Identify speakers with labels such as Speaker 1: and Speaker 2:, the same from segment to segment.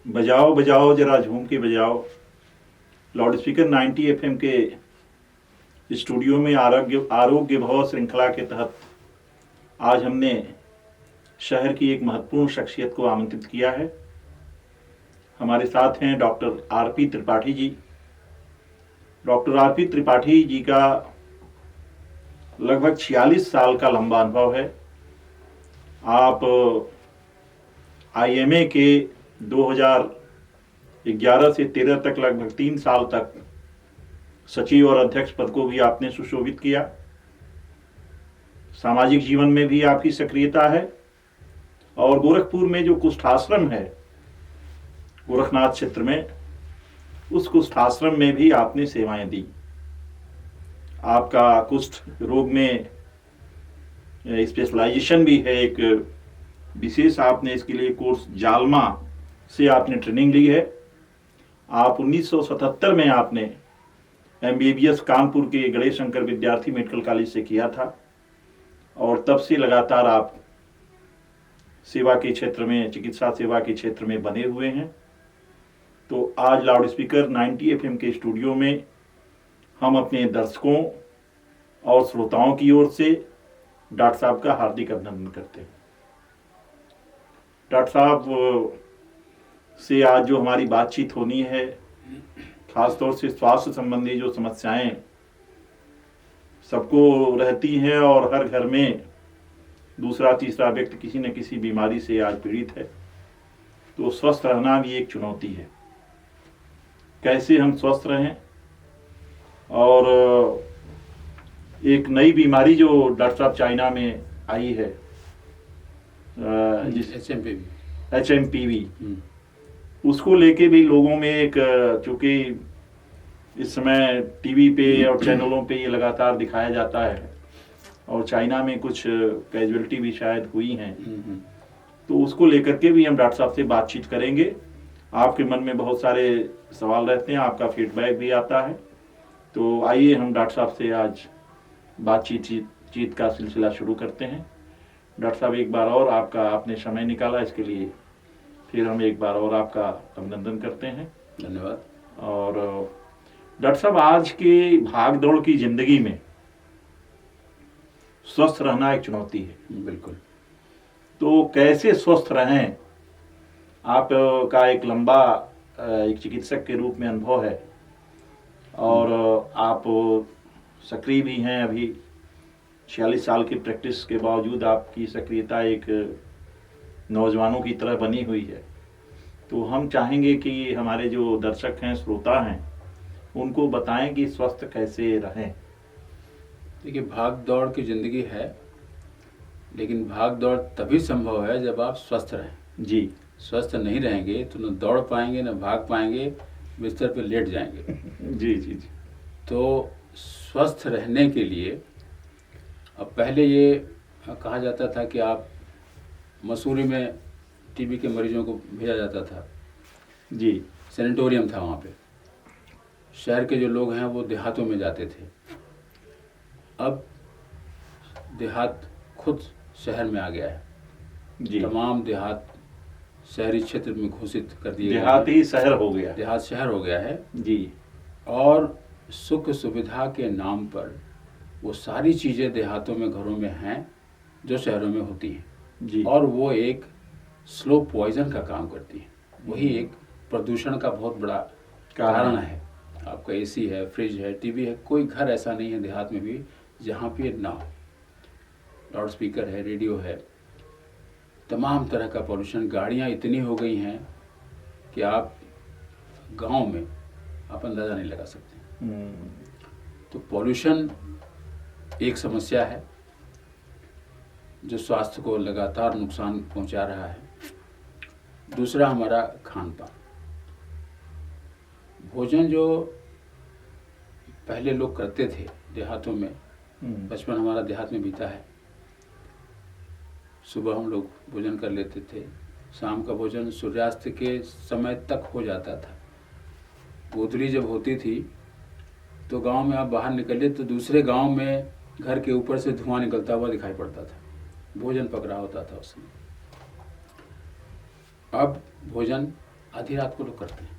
Speaker 1: बजाओ बजाओ जरा झूम के बजाओ। लाउड स्पीकर 90 एफएम के स्टूडियो में आरोग्य आरोग्य भव श्रृंखला के तहत आज हमने शहर की एक महत्वपूर्ण शख्सियत को आमंत्रित किया है। हमारे साथ हैं doctor RP Tripathi ji. Doctor RP Tripathi ji का लगभग 46 साल का लंबा अनुभव है। आप आईएमए के 2011 से 13 तक लगभग 3 साल तक सचिव और अध्यक्ष पद को भी आपने सुशोभित किया। सामाजिक जीवन में भी आपकी सक्रियता है और गोरखपुर में जो कुष्ठाश्रम है गोरखनाथ क्षेत्र में, उस कुष्ठाश्रम में भी आपने सेवाएं दी। आपका कुष्ठ रोग में स्पेशलाइजेशन भी है, एक विशेष आपने इसके लिए कोर्स जालमा से आपने ट्रेनिंग ली है। आप 1977 में आपने एमबीबीएस कानपुर के गणेश शंकर विद्यार्थी मेडिकल कॉलेज से किया था और तब से लगातार आप सेवा के क्षेत्र में, चिकित्सा सेवा के क्षेत्र में बने हुए हैं। तो आज लाउड स्पीकर 90 एफएम के स्टूडियो में हम अपने दर्शकों और श्रोताओं की ओर से डॉक्टर साहब का हार्दिक अभिनंदन करते हैं। डॉक्टर साहब से आज जो हमारी बातचीत होनी है, खासतौर से स्वास्थ्य संबंधी जो समस्याएं सबको रहती हैं और हर घर में दूसरा तीसरा व्यक्ति किसी न किसी बीमारी से आज पीड़ित है, तो स्वस्थ रहना भी एक चुनौती है। कैसे हम स्वस्थ रहें, और एक नई बीमारी जो डॉक्टर साहब चाइना में आई है, जिस HMPV, उसको लेके भी लोगों में एक, चूंकि इस समय टीवी पे और चैनलों पे ये लगातार दिखाया जाता है और चाइना में कुछ कैजुअलिटी भी शायद हुई हैं, तो उसको लेकर के भी हम डॉक्टर साहब से बातचीत करेंगे। आपके मन में बहुत सारे सवाल रहते हैं, आपका फीडबैक भी आता है, तो आइए हम डॉक्टर साहब से आज बातचीत का सिलसिला शुरू करते हैं। डॉक्टर साहब, एक बार और आपका, आपने समय निकाला इसके लिए, फिर हम एक बार और आपका अभिनंदन करते हैं।
Speaker 2: धन्यवाद।
Speaker 1: और डॉक्टर साहब, आज के भाग दौड़ की जिंदगी में स्वस्थ रहना एक चुनौती है।
Speaker 2: बिल्कुल।
Speaker 1: तो कैसे स्वस्थ रहें, आपका एक लंबा एक चिकित्सक के रूप में अनुभव है और आप सक्रिय भी हैं। अभी 46 साल की प्रैक्टिस के बावजूद आपकी सक्रियता एक नौजवानों की तरह बनी हुई है। तो हम चाहेंगे कि हमारे जो दर्शक हैं, श्रोता हैं, उनको बताएं कि स्वस्थ कैसे रहें।
Speaker 2: देखिए, भाग दौड़ की जिंदगी है, लेकिन भाग दौड़ तभी संभव है जब आप स्वस्थ रहें।
Speaker 1: जी।
Speaker 2: स्वस्थ नहीं रहेंगे तो न दौड़ पाएंगे, न भाग पाएंगे, बिस्तर पर लेट जाएंगे।
Speaker 1: जी जी जी।
Speaker 2: तो स्वस्थ रहने के लिए अब पहले ये कहा जाता था कि आप, मसूरी में टीबी के मरीजों को भेजा जाता था।
Speaker 1: जी।
Speaker 2: सैनिटोरियम था वहाँ पे। शहर के जो लोग हैं वो देहातों में जाते थे। अब देहात खुद शहर में आ गया है।
Speaker 1: जी।
Speaker 2: तमाम देहात शहरी क्षेत्र में घोषित कर दिए गए।
Speaker 1: देहात ही शहर हो गया।
Speaker 2: देहात शहर हो गया है
Speaker 1: जी।
Speaker 2: और सुख सुविधा के नाम पर वो सारी चीज़ें देहातों में, घरों में हैं जो शहरों में होती हैं।
Speaker 1: जी।
Speaker 2: और वो एक स्लो पॉइजन का काम करती हैं। वही एक प्रदूषण का बहुत बड़ा कारण है। आपका एसी है, फ्रिज है, टीवी है, कोई घर ऐसा नहीं है देहात में भी जहाँ पे ना हो। लाउड स्पीकर है, रेडियो है, तमाम तरह का पॉल्यूशन। गाड़ियाँ इतनी हो गई हैं कि आप गांव में आप अंदाज़ा नहीं लगा सकते। तो पॉल्यूशन एक समस्या है जो स्वास्थ्य को लगातार नुकसान पहुंचा रहा है। दूसरा, हमारा खान पान, भोजन जो पहले लोग करते थे देहातों में। बचपन हमारा देहात में बीता है। सुबह हम लोग भोजन कर लेते थे, शाम का भोजन सूर्यास्त के समय तक हो जाता था। गोधूली जब होती थी तो गांव में आप बाहर निकले तो दूसरे गांव में घर के ऊपर से धुआं निकलता हुआ दिखाई पड़ता था। भोजन पक रहा होता था उस समय। अब भोजन आधी रात को लोग करते हैं।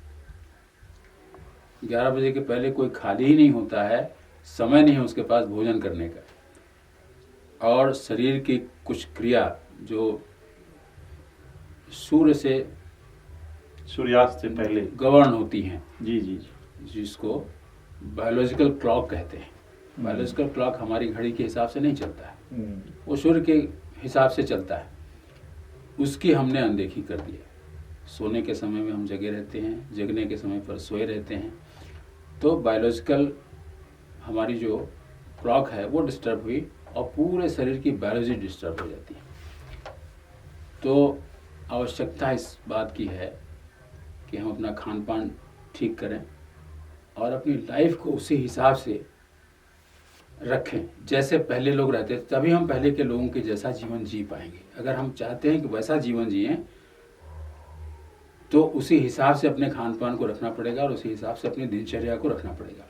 Speaker 2: 11 बजे के पहले कोई खाली ही नहीं होता है, समय नहीं है उसके पास भोजन करने का। और शरीर की कुछ क्रिया जो सूर्य से
Speaker 1: सूर्यास्त से पहले
Speaker 2: गवर्न होती हैं,
Speaker 1: जी जी जी।
Speaker 2: जिसको बायोलॉजिकल क्लॉक कहते हैं। बायोलॉजिकल क्लॉक हमारी घड़ी के हिसाब से नहीं चलता है, वो सूर्य के हिसाब से चलता है। उसकी हमने अनदेखी कर दी है। सोने के समय में हम जगे रहते हैं, जगने के समय पर सोए रहते हैं, तो बायोलॉजिकल हमारी जो क्लॉक है वो डिस्टर्ब हुई और पूरे शरीर की बायोलॉजी डिस्टर्ब हो जाती है। तो आवश्यकता इस बात की है कि हम अपना खान पान ठीक करें और अपनी लाइफ को उसी हिसाब से रखें जैसे पहले लोग रहते थे, तभी हम पहले के लोगों के जैसा जीवन जी पाएंगे। अगर हम चाहते हैं कि वैसा जीवन जिएं तो उसी हिसाब से अपने खान पान को रखना पड़ेगा और उसी हिसाब से अपनी दिनचर्या को रखना पड़ेगा।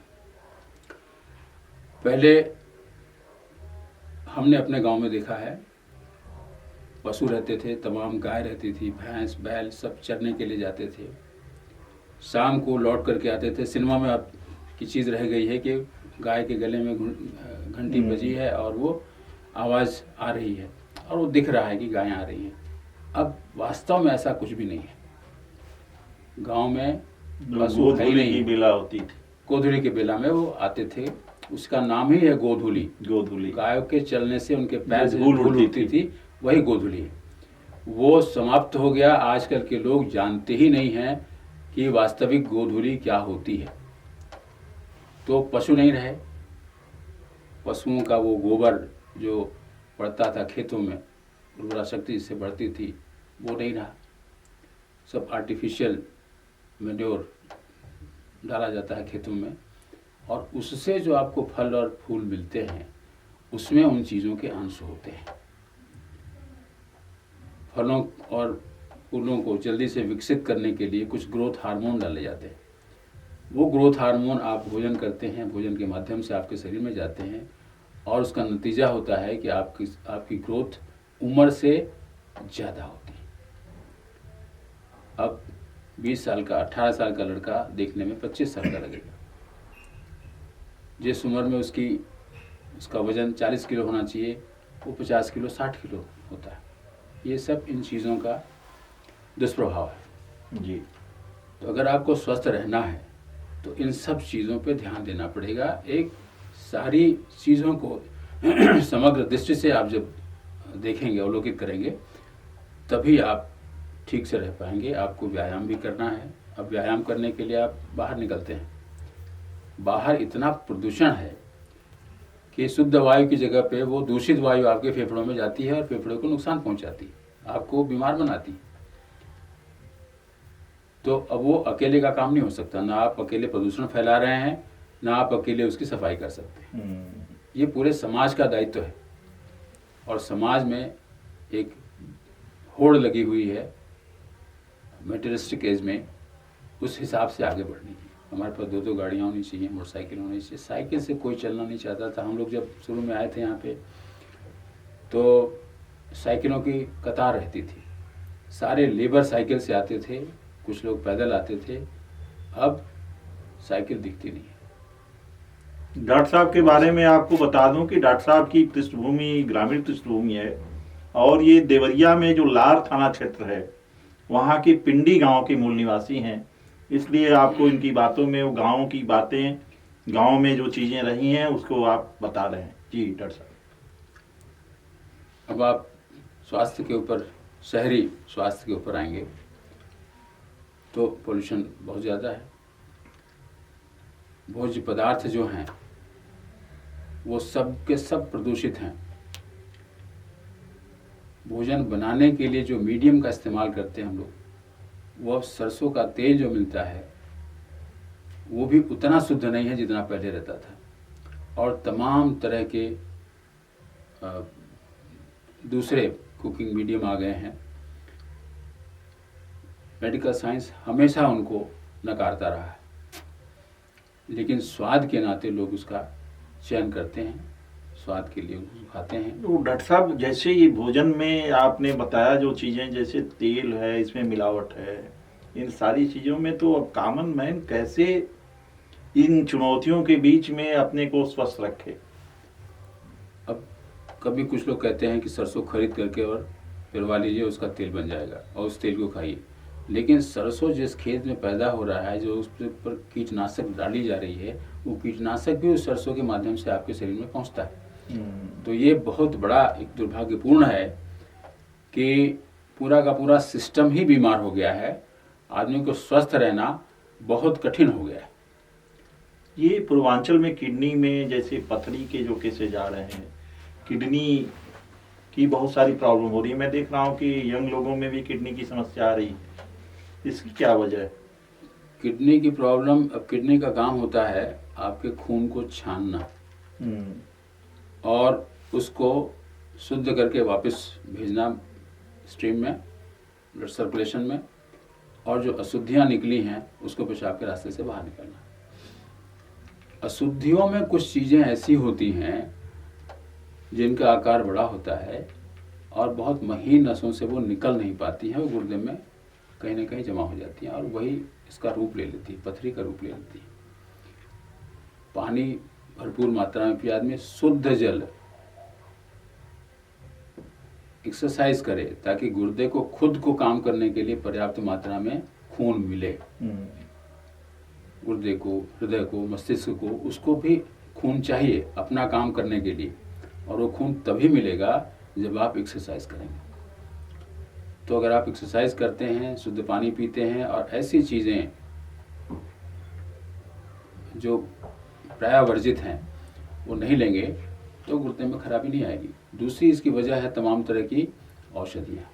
Speaker 2: पहले हमने अपने गांव में देखा है, पशु रहते थे, तमाम गाय रहती थी, भैंस बैल सब चरने के लिए जाते थे, शाम को लौट करके आते थे। सिनेमा में अब की चीज़ रह गई है कि गाय के गले में घंटी बजी है और वो आवाज़ आ रही है और वो दिख रहा है कि गायें आ रही हैं। अब वास्तव में ऐसा कुछ भी नहीं है। गांव में पशु है ही नहीं।
Speaker 1: की बेला होती थी,
Speaker 2: गोधूली के बेला में वो आते थे, उसका नाम ही है गोधूली।
Speaker 1: गोधूली
Speaker 2: गायों के चलने से उनके पैर से
Speaker 1: धूल
Speaker 2: धूल उड़ती थी, वही गोधूली है। वो समाप्त हो गया। आजकल के लोग जानते ही नहीं हैं कि वास्तविक गोधूली क्या होती है। तो पशु नहीं रहे, पशुओं का वो गोबर जो पड़ता था खेतों में, उर्वरा शक्ति जिससे बढ़ती थी, वो नहीं रहा। सब आर्टिफिशियल मैन्योर डाला जाता है खेतों में और उससे जो आपको फल और फूल मिलते हैं उसमें उन चीज़ों के अंश होते हैं। फलों और फूलों को जल्दी से विकसित करने के लिए कुछ ग्रोथ हार्मोन डाले जाते हैं। वो ग्रोथ हार्मोन आप भोजन करते हैं, भोजन के माध्यम से आपके शरीर में जाते हैं और उसका नतीजा होता है कि आपकी ग्रोथ उम्र से ज़्यादा होती है। अब 20 साल का 18 साल का लड़का देखने में 25 साल का लगेगा। जिस उम्र में उसका वजन 40 किलो होना चाहिए वो 50 किलो 60 किलो होता है। ये सब इन चीज़ों का दुष्प्रभाव है
Speaker 1: जी।
Speaker 2: तो अगर आपको स्वस्थ रहना है तो इन सब चीज़ों पे ध्यान देना पड़ेगा। एक सारी चीज़ों को समग्र दृष्टि से आप जब देखेंगे, अवलोकित करेंगे, तभी आप ठीक से रह पाएंगे। आपको व्यायाम भी करना है। अब व्यायाम करने के लिए आप बाहर निकलते हैं, बाहर इतना प्रदूषण है कि शुद्ध वायु की जगह पे वो दूषित वायु आपके फेफड़ों में जाती है और फेफड़ों को नुकसान पहुंचाती है, आपको बीमार बनाती है। तो अब वो अकेले का काम नहीं हो सकता। ना आप अकेले प्रदूषण फैला रहे हैं, ना आप अकेले उसकी सफाई कर सकते हैं। ये पूरे समाज का दायित्व है और समाज में एक होड़ लगी हुई है मटेरियलिस्टिक एज में, उस हिसाब से आगे बढ़ने की। हमारे पास 2-2 गाड़ियाँ होनी चाहिए, मोटरसाइकिल होनी चाहिए। साइकिल से कोई चलना नहीं चाहता था। हम लोग जब शुरू में आए थे यहाँ पे तो साइकिलों की कतार रहती थी, सारे लेबर साइकिल से आते थे, कुछ लोग पैदल आते थे। अब साइकिल दिखती नहीं है।
Speaker 1: डॉक्टर साहब के बारे में आपको बता दूं कि डॉक्टर साहब की पृष्ठभूमि ग्रामीण पृष्ठभूमि है और ये देवरिया में जो लार थाना क्षेत्र है वहाँ के पिंडी गांव के मूल निवासी हैं, इसलिए आपको इनकी बातों में वो गाँव की बातें, गाँव में जो चीज़ें रही हैं उसको आप बता रहे हैं। जी डॉक्टर साहब,
Speaker 2: अब आप स्वास्थ्य के ऊपर, शहरी स्वास्थ्य के ऊपर आएंगे तो पोल्यूशन बहुत ज़्यादा है। भोज्य पदार्थ जो हैं वो सब के सब प्रदूषित हैं। भोजन बनाने के लिए जो मीडियम का इस्तेमाल करते हैं हम लोग, वो अब सरसों का तेल जो मिलता है वो भी उतना शुद्ध नहीं है जितना पहले रहता था। और तमाम तरह के दूसरे कुकिंग मीडियम आ गए हैं। मेडिकल साइंस हमेशा उनको नकारता रहा है, लेकिन स्वाद के नाते लोग उसका चयन करते हैं, स्वाद के लिए उसको खाते हैं।
Speaker 1: तो डॉक्टर साहब जैसे ये भोजन में आपने बताया जो चीज़ें, जैसे तेल है इसमें मिलावट है इन सारी चीजों में तो अब कॉमन मैन कैसे इन चुनौतियों के बीच में अपने को स्वस्थ रखे।
Speaker 2: अब कभी कुछ लोग कहते हैं कि सरसों खरीद करके और पिरवा लीजिए, उसका तेल बन जाएगा और उस तेल को खाइए। लेकिन सरसों जिस खेत में पैदा हो रहा है, जो उस पर कीटनाशक डाली जा रही है, वो कीटनाशक भी उस सरसों के माध्यम से आपके शरीर में पहुंचता है। तो ये बहुत बड़ा एक दुर्भाग्यपूर्ण है कि पूरा का पूरा सिस्टम ही बीमार हो गया है। आदमी को स्वस्थ रहना बहुत कठिन हो गया है।
Speaker 1: ये पूर्वांचल में किडनी में जैसे पथरी के जो केसेज आ रहे हैं, किडनी की बहुत सारी प्रॉब्लम हो रही है। मैं देख रहा हूँ कि यंग लोगों में भी किडनी की समस्या आ रही है। इसकी क्या वजह है?
Speaker 2: किडनी की प्रॉब्लम, अब किडनी का काम होता है आपके खून को छानना और उसको शुद्ध करके वापस भेजना स्ट्रीम में, ब्लड सर्कुलेशन में, और जो अशुद्धियाँ निकली हैं उसको पेशाब के रास्ते से बाहर निकालना। अशुद्धियों में कुछ चीज़ें ऐसी होती हैं जिनका आकार बड़ा होता है और बहुत महीन नसों से वो निकल नहीं पाती हैं, वो गुर्दे में कहीं ना कहीं जमा हो जाती हैं और वही इसका रूप ले लेती है, पथरी का रूप ले लेती है। पानी भरपूर मात्रा में पिए आदमी, शुद्ध जल, एक्सरसाइज करे ताकि गुर्दे को खुद को काम करने के लिए पर्याप्त मात्रा में खून मिले। गुर्दे को, हृदय को, मस्तिष्क को, उसको भी खून चाहिए अपना काम करने के लिए, और वो खून तभी मिलेगा जब आप एक्सरसाइज करेंगे। तो अगर आप एक्सरसाइज करते हैं, शुद्ध पानी पीते हैं और ऐसी चीज़ें जो प्राय वर्जित हैं वो नहीं लेंगे तो गुर्दे में खराबी नहीं आएगी। दूसरी इसकी वजह है तमाम तरह की औषधियाँ।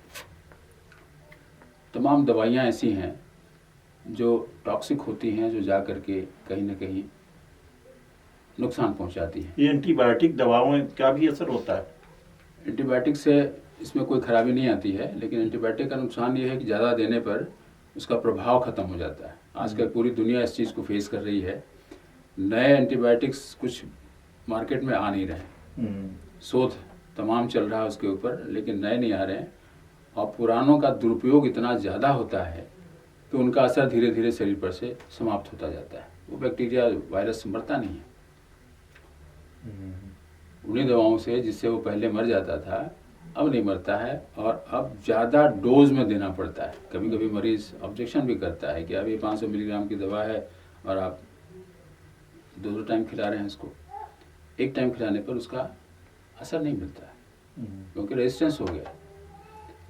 Speaker 2: तमाम दवाइयाँ ऐसी हैं जो टॉक्सिक होती हैं, जो जा करके कहीं ना कहीं नुकसान पहुंचाती हैं।
Speaker 1: ये एंटीबायोटिक दवाओं का भी असर होता है?
Speaker 2: एंटीबायोटिक से इसमें कोई खराबी नहीं आती है, लेकिन एंटीबायोटिक का नुकसान ये है कि ज़्यादा देने पर उसका प्रभाव ख़त्म हो जाता है। आजकल पूरी दुनिया इस चीज़ को फेस कर रही है। नए एंटीबायोटिक्स कुछ मार्केट में आ नहीं रहे, शोध तमाम चल रहा है उसके ऊपर, लेकिन नए नहीं आ रहे हैं। और पुरानों का दुरुपयोग इतना ज़्यादा होता है कि उनका असर धीरे धीरे शरीर पर से समाप्त होता जाता है। वो बैक्टीरिया, वायरस मरता नहीं है। उन्हीं दवाओं से जिससे वो पहले मर जाता था अब नहीं मरता है, और अब ज़्यादा डोज में देना पड़ता है। कभी कभी मरीज़ ऑब्जेक्शन भी करता है कि अब ये 500 मिलीग्राम की दवा है और आप 2 टाइम खिला रहे हैं इसको। एक टाइम खिलाने पर उसका असर नहीं मिलता है क्योंकि रेजिस्टेंस हो गया।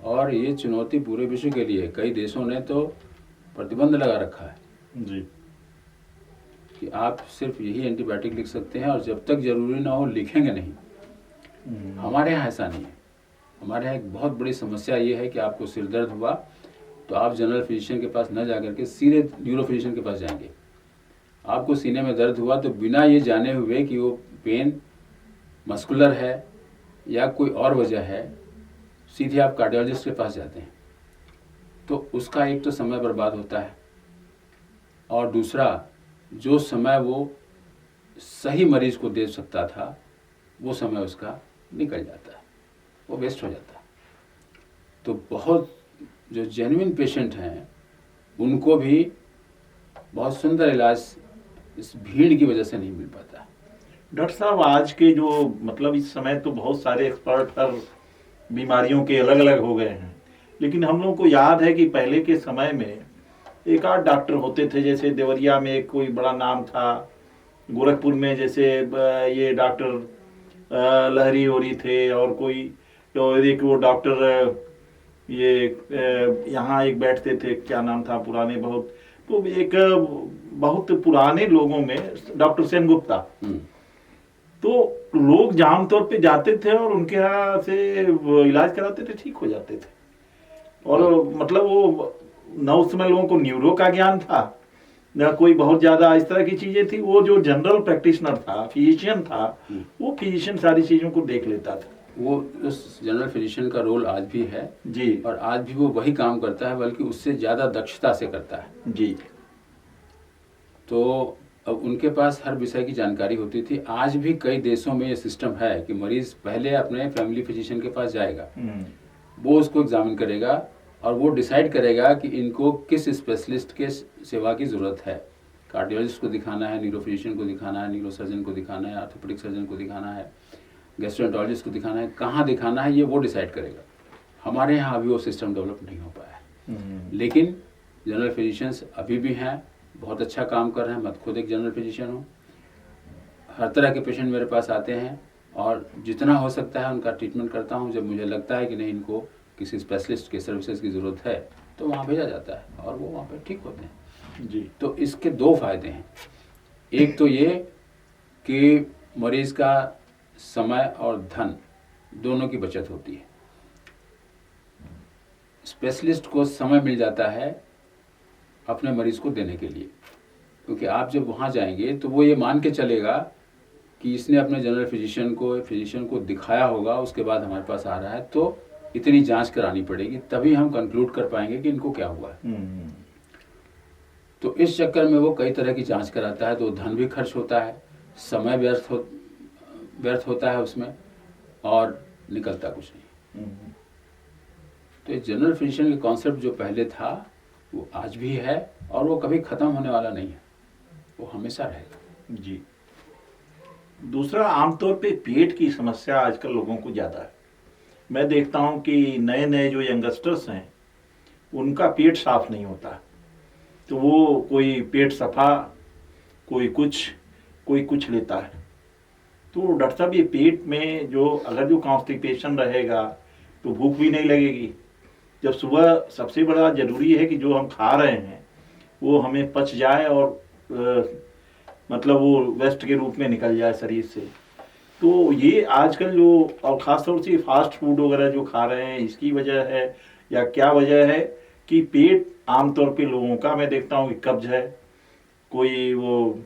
Speaker 2: और ये चुनौती पूरे विश्व के लिए, कई देशों ने तो प्रतिबंध लगा रखा है
Speaker 1: जी
Speaker 2: कि आप सिर्फ यही एंटीबायोटिक लिख सकते हैं और जब तक जरूरी ना हो लिखेंगे नहीं। हमारे यहाँ ऐसा नहीं है। हमारे यहाँ एक बहुत बड़ी समस्या ये है कि आपको सिर दर्द हुआ तो आप जनरल फिजिशियन के पास न जाकर के सीधे न्यूरो फिजिशियन के पास जाएंगे। आपको सीने में दर्द हुआ तो बिना ये जाने हुए कि वो पेन मस्कुलर है या कोई और वजह है, सीधे आप कार्डियोलॉजिस्ट के पास जाते हैं। तो उसका एक तो समय बर्बाद होता है, और दूसरा जो समय वो सही मरीज को दे सकता था वो समय उसका निकल जाता है, वो वेस्ट हो जाता है। तो बहुत जो जेन्युइन पेशेंट हैं उनको भी बहुत सुंदर इलाज इस भीड़ की वजह से नहीं मिल पाता।
Speaker 1: डॉक्टर साहब, आज के जो मतलब इस समय तो बहुत सारे एक्सपर्ट हर बीमारियों के अलग अलग हो गए हैं, लेकिन हम लोगों को याद है कि पहले के समय में एक आध डॉक्टर होते थे। जैसे देवरिया में कोई बड़ा नाम था, गोरखपुर में जैसे ये डॉक्टर लहरी होरी थे, और कोई एक वो डॉक्टर ये यहाँ एक बैठते थे, क्या नाम था पुराने बहुत, तो एक बहुत पुराने लोगों में डॉक्टर सेनगुप्ता। तो लोग आमतौर पे जाते थे और उनके यहाँ से इलाज कराते थे, ठीक हो जाते थे। और मतलब वो न उस समय लोगों को न्यूरो का ज्ञान था, न कोई बहुत ज्यादा इस तरह की चीजें थी। वो जो जनरल प्रैक्टिशनर था, फिजिशियन था, वो फिजिशियन सारी चीजों को देख लेता था।
Speaker 2: वो उस जनरल फिजिशियन का रोल आज भी है
Speaker 1: जी,
Speaker 2: और आज भी वो वही काम करता है, बल्कि उससे ज़्यादा दक्षता से करता है
Speaker 1: जी।
Speaker 2: तो अब उनके पास हर विषय की जानकारी होती थी। आज भी कई देशों में ये सिस्टम है कि मरीज पहले अपने फैमिली फिजिशियन के पास जाएगा, वो उसको एग्जामिन करेगा और वो डिसाइड करेगा कि इनको किस स्पेशलिस्ट के सेवा की ज़रूरत है। कार्डियोलॉजिस्ट को दिखाना है, न्यूरोफिजिशियन को दिखाना है, न्यूरोसर्जन को दिखाना है, ऑर्थोपेडिक सर्जन को दिखाना है, गैस्ट्रोएंटरोलॉजिस्ट को दिखाना है, कहाँ दिखाना है ये वो डिसाइड करेगा। हमारे यहाँ अभी वो सिस्टम डेवलप नहीं हो पाया है। लेकिन जनरल फिजिशियंस अभी भी हैं, बहुत अच्छा काम कर रहे हैं। मैं खुद एक जनरल फिजिशियन हूँ। हर तरह के पेशेंट मेरे पास आते हैं और जितना हो सकता है उनका ट्रीटमेंट करता हूँ। जब मुझे लगता है कि नहीं इनको किसी स्पेशलिस्ट के सर्विसेज की ज़रूरत है तो वहाँ भेजा जाता है और वो वहाँ पे ठीक होते हैं
Speaker 1: जी।
Speaker 2: तो इसके दो फायदे हैं। एक तो ये कि मरीज का समय और धन दोनों की बचत होती है। स्पेशलिस्ट को समय मिल जाता है अपने मरीज को देने के लिए, क्योंकि आप जब वहाँ जाएंगे तो वो ये मान के चलेगा कि इसने अपने जनरल फिजिशियन को दिखाया होगा, उसके बाद हमारे पास आ रहा है, तो इतनी जांच करानी पड़ेगी, तभी हम कंक्लूड कर पाएंगे कि इनको क्या हुआ है। तो इस चक्कर में वो कई तरह की जांच कराता है, तो धन भी खर्च होता है, समय व्यर्थ होता है उसमें, और निकलता कुछ नहीं। तो ये जनरल फिजिशियन का कॉन्सेप्ट जो पहले था वो आज भी है और वो कभी खत्म होने वाला नहीं है, वो हमेशा रहेगा।
Speaker 1: जी। दूसरा, आमतौर पे पेट की समस्या आजकल लोगों को ज़्यादा है। मैं देखता हूँ कि नए नए जो यंगस्टर्स हैं उनका पेट साफ नहीं होता, तो वो कोई पेट सफा, कोई कुछ लेता है। तो डॉक्टर साहब, ये पेट में जो अगर जो कॉन्स्टिपेशन रहेगा तो भूख भी नहीं लगेगी। जब सुबह सबसे बड़ा जरूरी है कि जो हम खा रहे हैं वो हमें पच जाए और मतलब वो वेस्ट के रूप में निकल जाए शरीर से। तो ये आजकल जो, और ख़ासतौर से फास्ट फूड वगैरह जो खा रहे हैं, इसकी वजह है या क्या वजह है कि पेट आमतौर पे लोगों का मैं देखता हूँ कि कब्ज है, कोई वो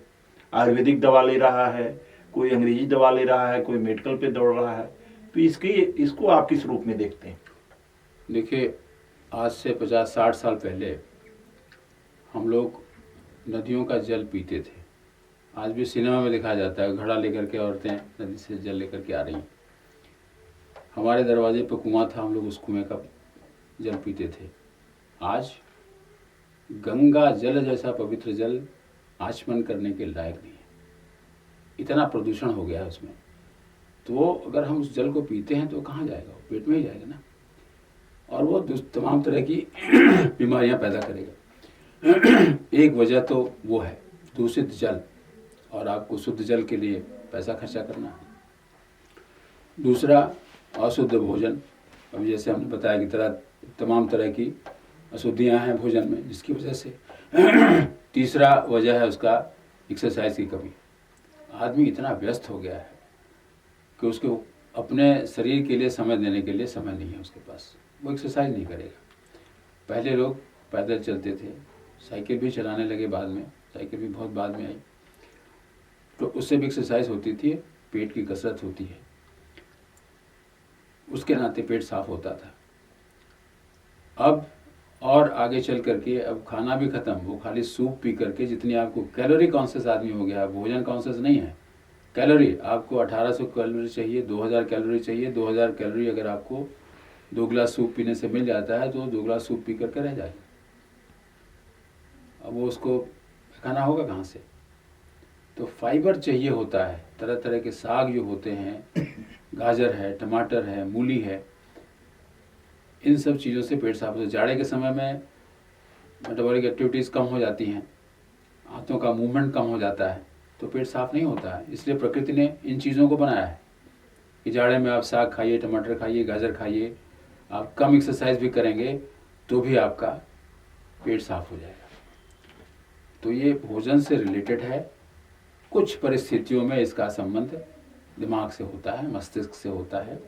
Speaker 1: आयुर्वेदिक दवा ले रहा है, कोई अंग्रेजी दवा ले रहा है, कोई मेडिकल पे दौड़ रहा है। तो इसको आप किस रूप में देखते हैं?
Speaker 2: देखिए, आज से 50-60 साल पहले हम लोग नदियों का जल पीते थे। आज भी सिनेमा में दिखाया जाता है, घड़ा लेकर के औरतें नदी से जल लेकर के आ रही हैं। हमारे दरवाजे पर कुआं था, हम लोग उस कुएं का जल पीते थे। आज गंगा जल जैसा पवित्र जल आचमन करने के लायक नहीं है, इतना प्रदूषण हो गया है उसमें। तो अगर हम उस जल को पीते हैं तो कहाँ जाएगा? वो पेट में ही जाएगा ना, और वो तमाम तरह की बीमारियां पैदा करेगा। एक वजह तो वो है दूषित जल, और आपको शुद्ध जल के लिए पैसा खर्चा करना है। दूसरा, अशुद्ध भोजन। अभी जैसे हमने बताया कि तमाम तरह की अशुद्धियां हैं भोजन में, जिसकी वजह से। तीसरा वजह है उसका एक्सरसाइज की कमी। आदमी इतना व्यस्त हो गया है कि उसको अपने शरीर के लिए समय देने के लिए समय नहीं है उसके पास, वो एक्सरसाइज नहीं करेगा। पहले लोग पैदल चलते थे, साइकिल भी चलाने लगे बाद में, साइकिल भी बहुत बाद में आई, तो उससे भी एक्सरसाइज होती थी, पेट की कसरत होती है, उसके नाते पेट साफ होता था। अब और आगे चल करके अब खाना भी खत्म, वो खाली सूप पी करके, जितनी आपको कैलोरी कॉन्शियस आदमी हो गया, भोजन कॉन्शियस नहीं है। कैलोरी आपको 1800 कैलोरी चाहिए, 2000 कैलोरी चाहिए। 2000 कैलोरी अगर आपको 2 गिलास सूप पीने से मिल जाता है तो 2 गिलास सूप पी करके रह जाएगा। अब वो उसको खाना होगा कहाँ से? तो फाइबर चाहिए होता है, तरह तरह के साग जो होते हैं, गाजर है, टमाटर है, मूली है, इन सब चीज़ों से पेट साफ होता है। जाड़े के समय में मेटाबॉलिक एक्टिविटीज़ कम हो जाती हैं, हाथों का मूवमेंट कम हो जाता है, तो पेट साफ नहीं होता है। इसलिए प्रकृति ने इन चीज़ों को बनाया है कि जाड़े में आप साग खाइए, टमाटर खाइए, गाजर खाइए, आप कम एक्सरसाइज भी करेंगे तो भी आपका पेट साफ हो जाएगा। तो ये भोजन से रिलेटेड है। कुछ परिस्थितियों में इसका संबंध दिमाग से होता है, मस्तिष्क से होता है,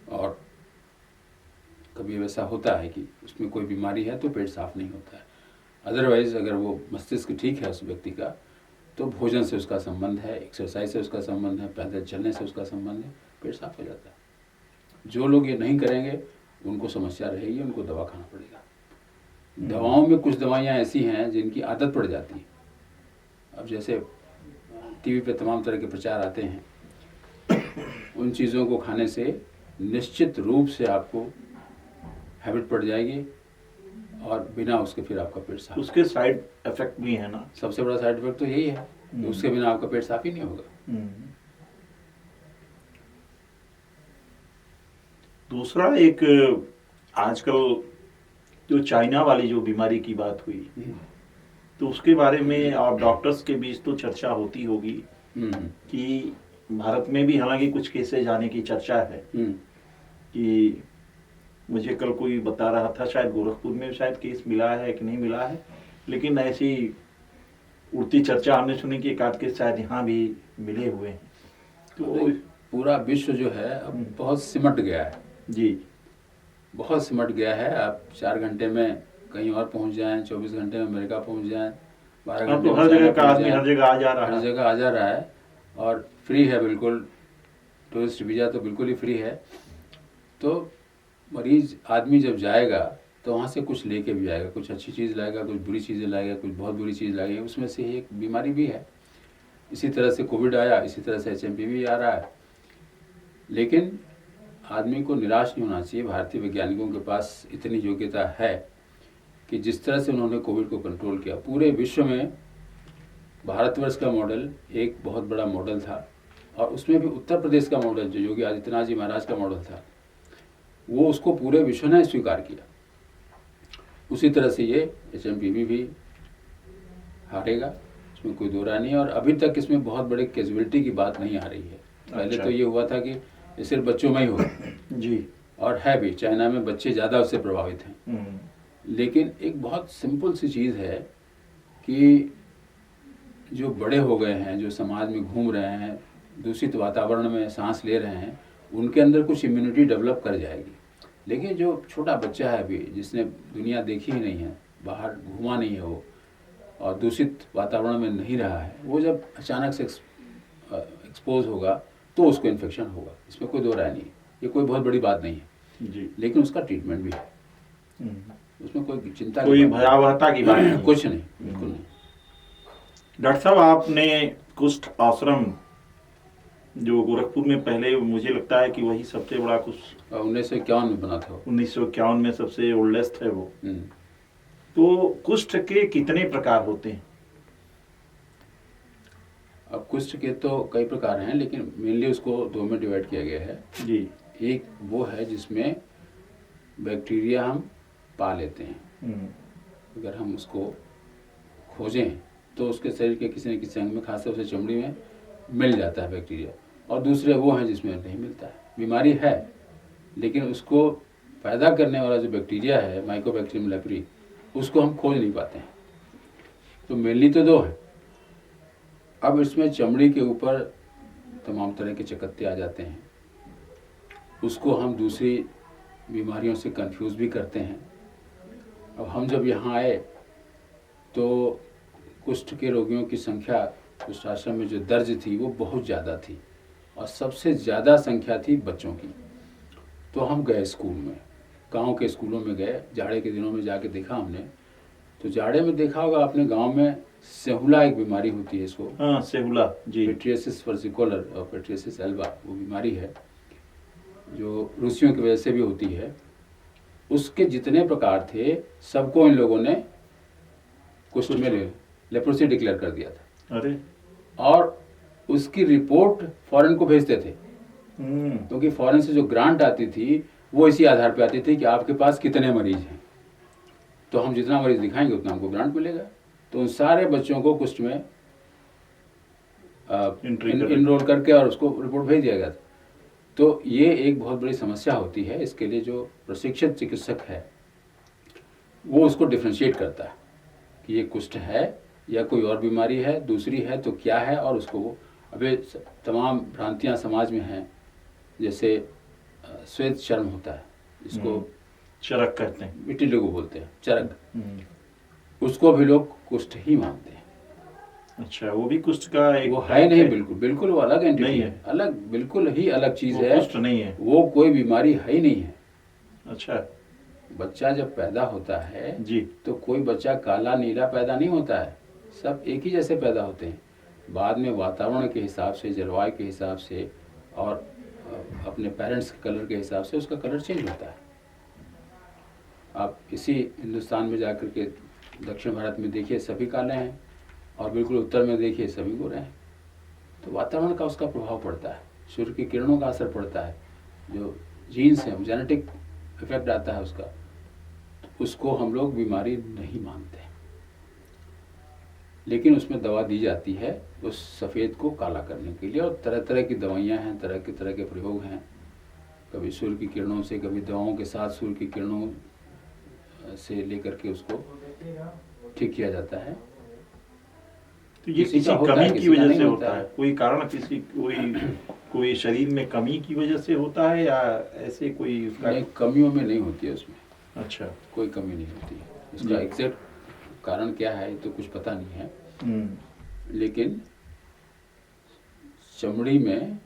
Speaker 2: और कभी वैसा होता है कि उसमें कोई बीमारी है तो पेट साफ नहीं होता है। अदरवाइज अगर वो मस्तिष्क ठीक है उस व्यक्ति का, तो भोजन से उसका संबंध है, एक्सरसाइज से उसका संबंध है, पैदल चलने से उसका संबंध है, पेट साफ हो जाता है। जो लोग ये नहीं करेंगे उनको समस्या रहेगी, उनको दवा खाना पड़ेगा। दवाओं में कुछ दवाइयाँ ऐसी हैं जिनकी आदत पड़ जाती है। अब जैसे टीवी पे तमाम तरह के प्रचार आते हैं, उन चीज़ों को खाने से निश्चित रूप से आपको हैबिट पड़ जाएगी और बिना उसके फिर आपका पेट साफ।
Speaker 1: उसके साइड इफेक्ट भी है ना।
Speaker 2: सबसे बड़ा साइड इफेक्ट तो यही है कि उसके बिना आपका पेट साफ ही नहीं होगा।
Speaker 1: दूसरा एक आजकल जो चाइना वाली जो बीमारी की बात हुई, तो उसके बारे में और डॉक्टर्स के बीच तो चर्चा होती होगी कि भारत में भी हालांकि कुछ केसेज आने की चर्चा है कि मुझे कल कोई बता रहा था, शायद गोरखपुर में शायद केस मिला है कि नहीं मिला है, लेकिन ऐसी उड़ती चर्चा हमने सुनी कि एक आध केस शायद यहाँ भी मिले हुए हैं। तो
Speaker 2: पूरा विश्व जो है अब बहुत सिमट गया है
Speaker 1: जी,
Speaker 2: बहुत सिमट गया है। आप 4 घंटे में कहीं और पहुंच जाएं, 24 घंटे में अमेरिका पहुंच जाएं, 12
Speaker 1: अब
Speaker 2: घंटे
Speaker 1: तो
Speaker 2: में
Speaker 1: हर
Speaker 2: चाइना
Speaker 1: जगह का
Speaker 2: पहुंच
Speaker 1: आदमी
Speaker 2: जाएं,
Speaker 1: हर जगह आ जा रहा
Speaker 2: हर
Speaker 1: है।
Speaker 2: जगह आ जा रहा है और फ्री है बिल्कुल। टूरिस्ट वीज़ा तो बिल्कुल ही फ्री है। तो मरीज आदमी जब जाएगा तो वहाँ से कुछ लेके भी आएगा, कुछ अच्छी चीज़ लाएगा, कुछ बुरी चीज़ें लाएगा, कुछ बहुत बुरी चीज़ लाएगा। उसमें से एक बीमारी भी है। इसी तरह से कोविड आया, इसी तरह से HMPV आ रहा है। लेकिन आदमी को निराश नहीं होना चाहिए। भारतीय वैज्ञानिकों के पास इतनी योग्यता है कि जिस तरह से उन्होंने कोविड को कंट्रोल किया, पूरे विश्व में भारतवर्ष का मॉडल एक बहुत बड़ा मॉडल था और उसमें भी उत्तर प्रदेश का मॉडल जो योगी आदित्यनाथ जी महाराज का मॉडल था, वो उसको पूरे विश्व ने स्वीकार किया। उसी तरह से ये HMPV भी हारेगा, इसमें कोई दो राय नहीं है। और अभी तक इसमें बहुत बड़े कैजुअलिटी की बात नहीं आ रही है। पहले तो ये हुआ था कि ये सिर्फ बच्चों में ही होगा
Speaker 1: जी,
Speaker 2: और है भी, चाइना में बच्चे ज़्यादा उससे प्रभावित हैं। लेकिन एक बहुत सिंपल सी चीज़ है कि जो बड़े हो गए हैं, जो समाज में घूम रहे हैं, दूषित वातावरण में सांस ले रहे हैं, उनके अंदर कुछ इम्यूनिटी डेवलप कर जाएगी। लेकिन जो छोटा बच्चा है अभी, जिसने दुनिया देखी ही नहीं है, बाहर घूमा नहीं है वो और दूषित वातावरण में नहीं रहा है, वो जब अचानक से एक्सपोज होगा तो उसको इन्फेक्शन होगा। इसमें कोई दो राय नहीं है, ये कोई बहुत बड़ी बात नहीं है
Speaker 1: जी।
Speaker 2: लेकिन उसका ट्रीटमेंट भी है, उसमें कोई चिंता
Speaker 1: कोई भयावहता की बात नहीं,
Speaker 2: कुछ नहीं, बिल्कुल नहीं।
Speaker 1: डॉक्टर साहब, आपने कुष्ठ आश्रम जो गोरखपुर में पहले, मुझे लगता है कि वही सबसे बड़ा कुष्ठ
Speaker 2: 1951 में बना था।
Speaker 1: 1951 में सबसे ओल्डेस्ट है वो। तो कुष्ठ के कितने प्रकार होते हैं?
Speaker 2: अब कुष्ठ के तो कई प्रकार हैं, लेकिन मेनली उसको 2 में डिवाइड किया गया है
Speaker 1: जी।
Speaker 2: एक वो है जिसमें बैक्टीरिया हम पा लेते हैं। अगर हम उसको खोजें तो उसके शरीर के किसी न किसी अंग में, खासतौर से चमड़ी में मिल जाता है बैक्टीरिया। और दूसरे वो हैं जिसमें नहीं मिलता है, बीमारी है लेकिन उसको पैदा करने वाला जो बैक्टीरिया है, माइकोबैक्टीरियम लेप्री, उसको हम खोज नहीं पाते हैं। तो मेनली तो 2 है। अब इसमें चमड़ी के ऊपर तमाम तरह के चकत्ते आ जाते हैं, उसको हम दूसरी बीमारियों से कंफ्यूज भी करते हैं। अब हम जब यहाँ आए तो कुष्ठ के रोगियों की संख्या कुष्ठ आश्रम में जो दर्ज थी वो बहुत ज़्यादा थी और सबसे ज़्यादा संख्या थी बच्चों की। तो हम गए स्कूल में, गांव के स्कूलों में गए, जाड़े के दिनों में जाके देखा हमने। तो जाड़े में देखा होगा आपने, गांव में सेहुला एक बीमारी होती है, इसको
Speaker 1: हाँ, सेहुला जी,
Speaker 2: पेट्रियसिस वर्सिकोलर और पेट्रियसिस एल्बा, वो बीमारी है जो रूसियों की वजह से भी होती है। उसके जितने प्रकार थे सबको इन लोगों ने कुष्ठ में लेप्रोसी डिक्लेयर कर दिया था।
Speaker 1: अरे,
Speaker 2: और उसकी रिपोर्ट फॉरेन को भेजते थे, क्योंकि फॉरेन से जो ग्रांट आती थी वो इसी आधार पे आती थी कि आपके पास कितने मरीज हैं, तो हम जितना मरीज दिखाएंगे उतना हमको ग्रांट मिलेगा। तो उन सारे बच्चों को कुष्ठ में इनरोल करके और उसको रिपोर्ट भेज दिया गया था। तो ये एक बहुत बड़ी समस्या होती है। इसके लिए जो प्रशिक्षित चिकित्सक है वो उसको डिफ्रेंशिएट करता है कि ये कुष्ठ है या कोई और बीमारी है, दूसरी है तो क्या है, और उसको वो अभी तमाम भ्रांतियां समाज में हैं। जैसे श्वेत शर्म होता है, इसको
Speaker 1: चरक कहते हैं,
Speaker 2: विटिलिगो बोलते हैं, चरक, उसको भी लोग कुष्ठ ही मानते हैं।
Speaker 1: अच्छा, वो भी कुष्ठ का एक,
Speaker 2: वो है नहीं, बिल्कुल बिल्कुल वो अलग एंटिटी
Speaker 1: नहीं
Speaker 2: है, अलग, बिल्कुल ही अलग चीज है,
Speaker 1: कुष्ठ नहीं है,
Speaker 2: वो कोई बीमारी है ही नहीं है।
Speaker 1: अच्छा,
Speaker 2: बच्चा जब पैदा होता है
Speaker 1: जी,
Speaker 2: तो कोई बच्चा काला नीला पैदा नहीं होता है, सब एक ही जैसे पैदा होते हैं। बाद में वातावरण के हिसाब से, जलवायु के हिसाब से और अपने पेरेंट्स के कलर के हिसाब से उसका कलर चेंज होता है। आप इसी हिंदुस्तान में जाकर के दक्षिण भारत में देखिए सभी काले हैं, और बिल्कुल उत्तर में देखिए सभी गोरे हैं। तो वातावरण का उसका प्रभाव पड़ता है, सूर्य की किरणों का असर पड़ता है, जो जीन्स है जेनेटिक इफेक्ट आता है उसका, तो उसको हम लोग बीमारी नहीं मानते, लेकिन उसमें दवा दी जाती है उस सफ़ेद को काला करने के लिए, और तरह तरह की दवाइयाँ हैं, तरह के प्रयोग हैं, कभी सूर्य की किरणों से, कभी दवाओं के साथ सूर्य की किरणों से लेकर के उसको ठीक किया जाता है।
Speaker 1: तो ये
Speaker 2: किसी
Speaker 1: किसी
Speaker 2: का होता है,
Speaker 1: कमी की
Speaker 2: किसी का
Speaker 1: वजह
Speaker 2: नहीं
Speaker 1: से
Speaker 2: होता
Speaker 1: होता
Speaker 2: है।
Speaker 1: है, कोई कारण किसी कोई शरीर में कमी की वजह से होता है, या ऐसे कोई उसका?
Speaker 2: नहीं, कमियों में नहीं होती है उसमें,
Speaker 1: अच्छा।
Speaker 2: कोई कमी नहीं होती है। उसका
Speaker 1: जी।
Speaker 2: एग्जैक्ट कारण क्या है ये तो कुछ पता नहीं है, लेकिन चमड़ी में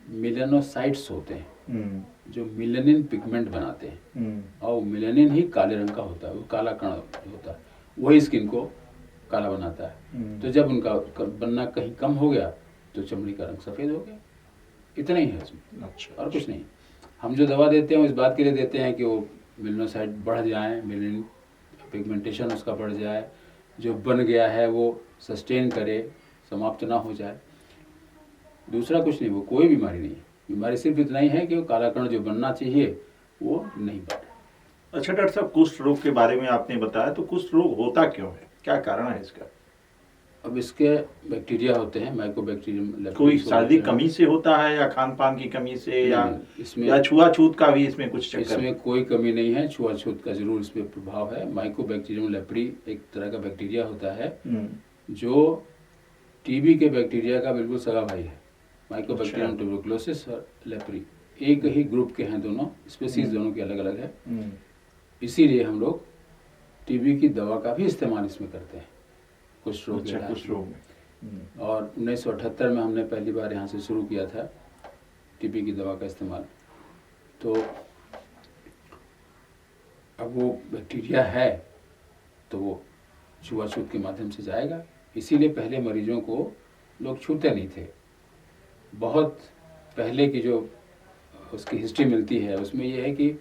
Speaker 2: मेलानोसाइट्स होते हैं जो मेलानिन पिगमेंट बनाते हैं, और मेलानिन ही काले रंग का होता है, वो काला कण होता है, वही स्किन को काला बनाता है। तो जब उनका बनना कहीं कम हो गया तो चमड़ी का रंग सफ़ेद हो गया, इतना ही है उसमें।
Speaker 1: अच्छा।
Speaker 2: और कुछ नहीं। हम जो दवा देते हैं इस बात के लिए देते हैं कि वो मेलानोसाइट बढ़ जाए, मेलानिन पिगमेंटेशन उसका बढ़ जाए, जो बन गया है वो सस्टेन करे, समाप्त ना हो जाए। दूसरा कुछ नहीं, वो कोई बीमारी नहीं है। बीमारी सिर्फ इतना ही है कि वो काला कण जो बनना चाहिए वो नहीं बन रहा।
Speaker 1: अच्छा डॉक्टर साहब, कुष्ठ रोग के बारे में आपने बताया, तो कुष्ठ रोग होता क्यों है, क्या कारण है इसका?
Speaker 2: अब इसके बैक्टीरिया होते हैं, माइकोबैक्टीरियम।
Speaker 1: कोई शारीरिक कमी से होता है, या खान पान की कमी से, या छुआछूत का भी इसमें कुछ चक्कर?
Speaker 2: इसमें कोई कमी नहीं है, छुआछूत का जरूर इसमें प्रभाव है। माइकोबैक्टीरियम लेप्री एक तरह का बैक्टीरिया होता है जो टीबी के बैक्टीरिया का बिल्कुल सगा भाई है। माइकोबैक्टीरियम ट्यूबरकुलोसिस और लेप्री एक ही ग्रुप के हैं, दोनों स्पीसीज दोनों की अलग अलग है। इसीलिए हम लोग टीबी की दवा का भी इस्तेमाल इसमें करते हैं, कुष्ठ रोग
Speaker 1: अच्छा, कुष्ठ रोग में।
Speaker 2: और 1978 में हमने पहली बार यहाँ से शुरू किया था टीबी की दवा का इस्तेमाल। तो अब वो बैक्टीरिया है तो वो छुआछूत के माध्यम से जाएगा, इसीलिए पहले मरीजों को लोग छूते नहीं थे। बहुत पहले की जो उसकी हिस्ट्री मिलती है उसमें ये है कि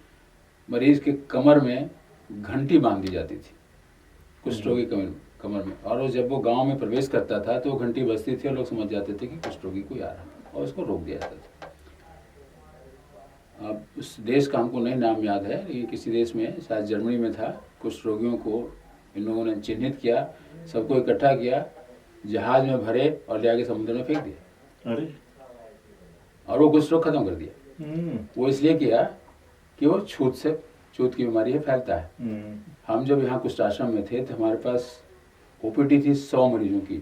Speaker 2: मरीज के कमर में घंटी बांध दी जाती थी, कुष्ठ रोगी कमर में, और वो जब वो गांव में प्रवेश करता था तो वो घंटी बजती थी और लोग समझ जाते थे कि कुष्ठ रोगी कोई आ रहा है, और उसको रोक दिया जाता था। अब उस देश का हमको नहीं नाम याद है, लेकिन किसी देश में, शायद जर्मनी में था, कुष्ठ रोगियों को इन लोगों ने चिन्हित किया, सबको इकट्ठा किया, जहाज में भरे और ले आके समुद्र में फेंक दिया।
Speaker 1: अरे!
Speaker 2: और वो कुष्ठ रोग खत्म कर दिया। वो इसलिए किया कि वो छूत की बीमारी है, फैलता है। हम जब यहाँ कुष्ठ आश्रम में थे तो हमारे पास ओपीडी थी 100 मरीजों की,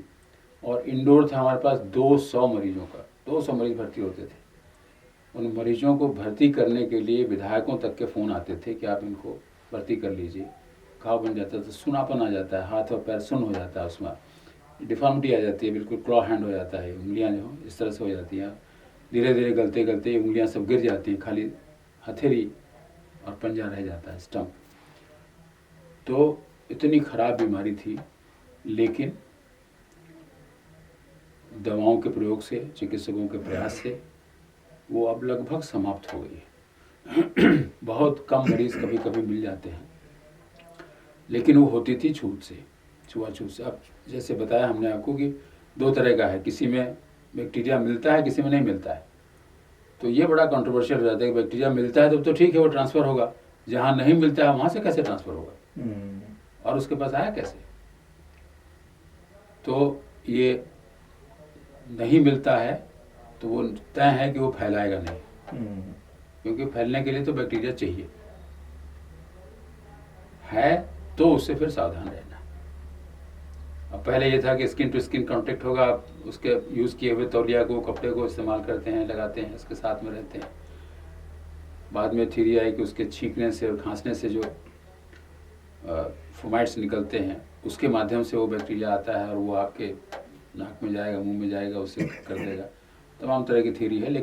Speaker 2: और इंडोर था हमारे पास 200 मरीजों का, 200 मरीज भर्ती होते थे। उन मरीजों को भर्ती करने के लिए विधायकों तक के फ़ोन आते थे कि आप इनको भर्ती कर लीजिए। घाव बन जाता था, सुनापन आ जाता है, हाथ और पैर सुन्न हो जाता है, उसमें डिफॉर्मिटी आ जाती है, बिल्कुल क्लॉ हैंड हो जाता है, उंगलियां जो इस तरह से हो जाती हैं, धीरे धीरे गलते गलते उंगलियां सब गिर जाती हैं, खाली हथेली और पंजा रह जाता है, स्टम्प। तो इतनी खराब बीमारी थी, लेकिन दवाओं के प्रयोग से, चिकित्सकों के प्रयास से वो अब लगभग समाप्त हो गई है। बहुत कम मरीज कभी कभी मिल जाते हैं, लेकिन वो होती थी छुआछूत से। अब जैसे बताया हमने आपको कि 2 तरह का है, किसी में बैक्टीरिया मिलता है, किसी में नहीं मिलता है। तो ये बड़ा कंट्रोवर्शियल हो जाता है कि बैक्टीरिया मिलता है तो ठीक है, वो ट्रांसफ़र होगा, जहाँ नहीं मिलता है वहाँ से कैसे ट्रांसफ़र होगा, और उसके पास आया कैसे? तो ये नहीं मिलता है तो वो तय है कि वो फैलाएगा नहीं, क्योंकि फैलने के लिए तो बैक्टीरिया चाहिए है, तो उससे फिर सावधान रहना। अब पहले ये था कि स्किन टू स्किन कांटेक्ट होगा, आप उसके यूज़ किए हुए तौलिया को, कपड़े को इस्तेमाल करते हैं, लगाते हैं, इसके साथ में रहते हैं। बाद में थ्योरी आई कि उसके छींकने से और खांसने से जो फोमाइट्स निकलते हैं उसके माध्यम से वो बैक्टीरिया आता है और वो आपके नाक में जाएगा, मुंह में जाएगा, उससे कर देगा। तमाम तरह की थ्योरी है, लेकिन